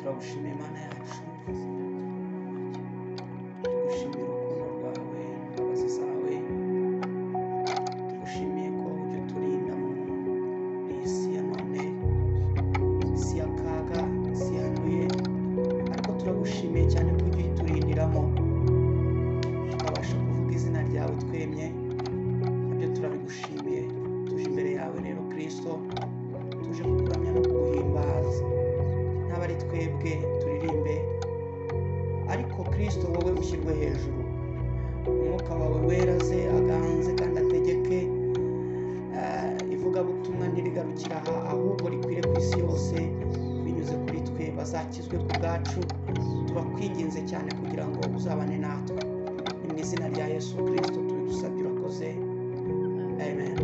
turagushimiye Mana yacu, tugushimira urukundo rwawe n'imbabazi zawe, tugushimiye ko ujya uturinda mu isi ya none, isi y'akaga, isi yanduye, ariko turagushimiye cyane ko ujya uturindiramo tukabasha kuvuga izina ryawe twemye. Nabyo turabigushimiye. Tuje imbere yawe rero Kristo, tuje kukuramya no kuguhimbaza. Ntabwo ari twebwe turirimbe, ariko Kristo wowe ushyirwe hejuru. Umwuka wawe weraze aganze kandi ategeke. Ivugabutumwa ntirigarukira aha, ahubwo rikwire ku isi yose binyuze kuri twe, bazakizwe ku bwacu. Turakwinginze cyane kugira ngo uzabane natwe. Ni mu izina rya Yesu Kristo tubigusabye, urakoze. Amen.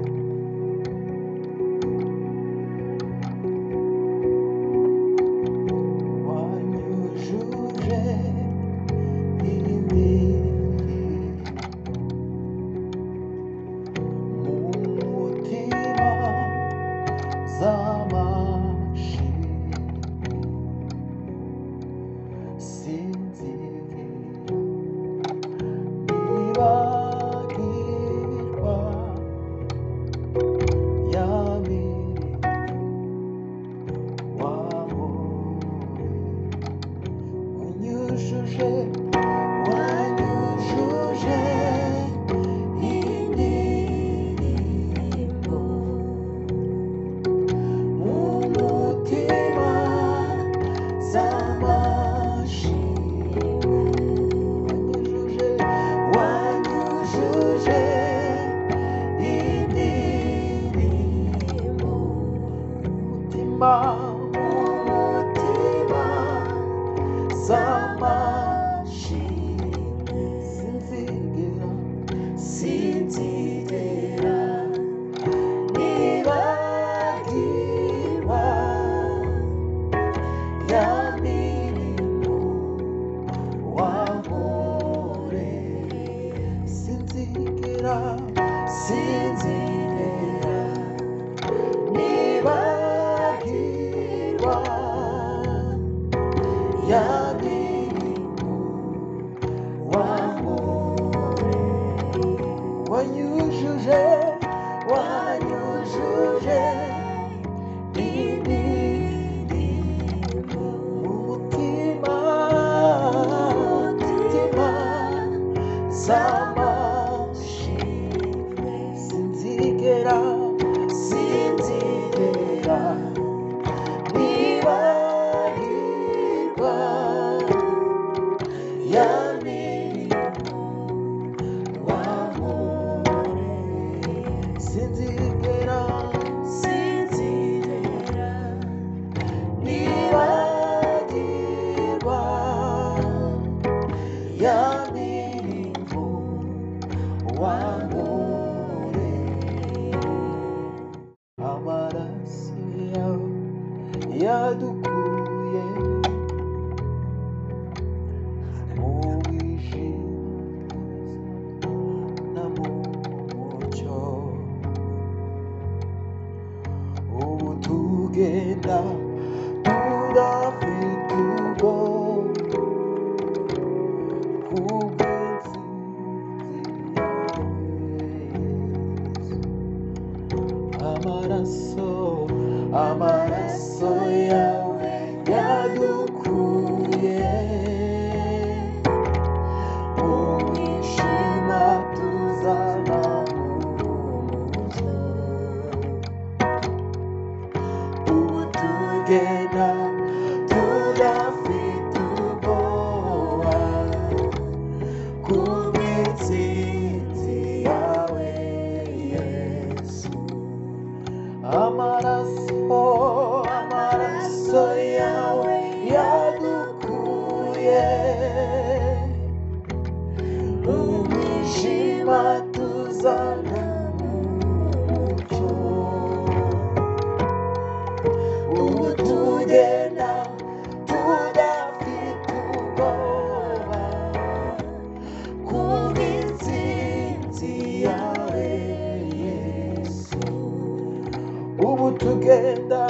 Tugenda,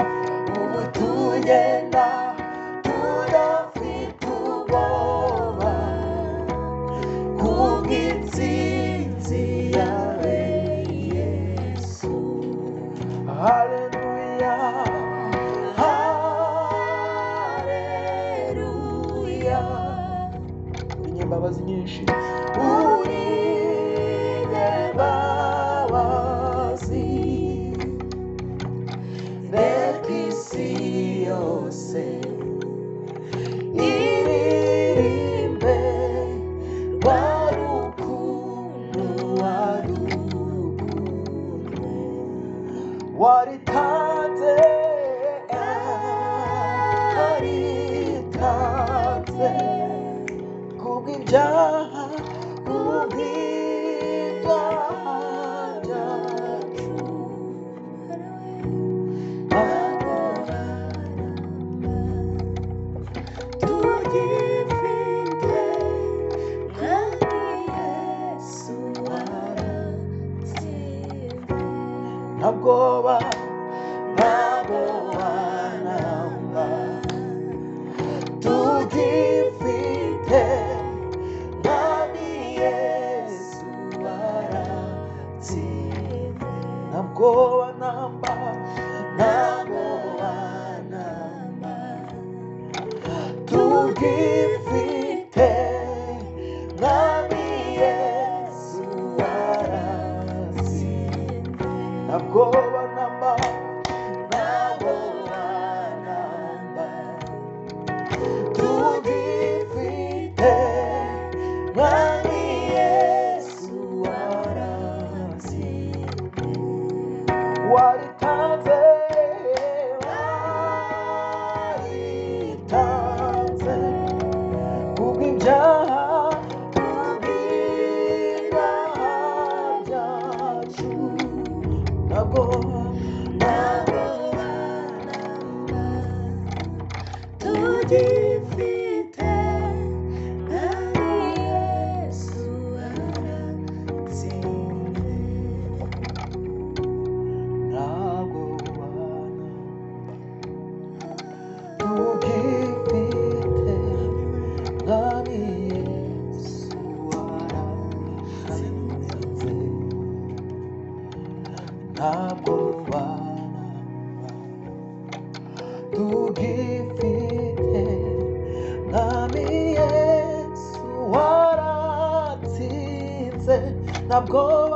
tugenda, imbabazi nyinshi, imbabazi reka isi yose iririmbe rwa rukundo waritanze kubw'ibyaha byacu, tugifite mwami Yesu waratsinze, ntabwoba namba, tugifite mwami Yesu waratsinze, ntabwoba namba, tugifite mwami Yesu waratsinze, ntabwoba namba, tugifite mwami Yesu waratsinze, waritanze kubw'ibyaha byacu, ntabwoba tugifite mwami Yesu waratsinze, ntabwoba tugifite mwami Yesu waratsinze, ntabwoba tugifite mwami Yesu waratsinze, ntabwoba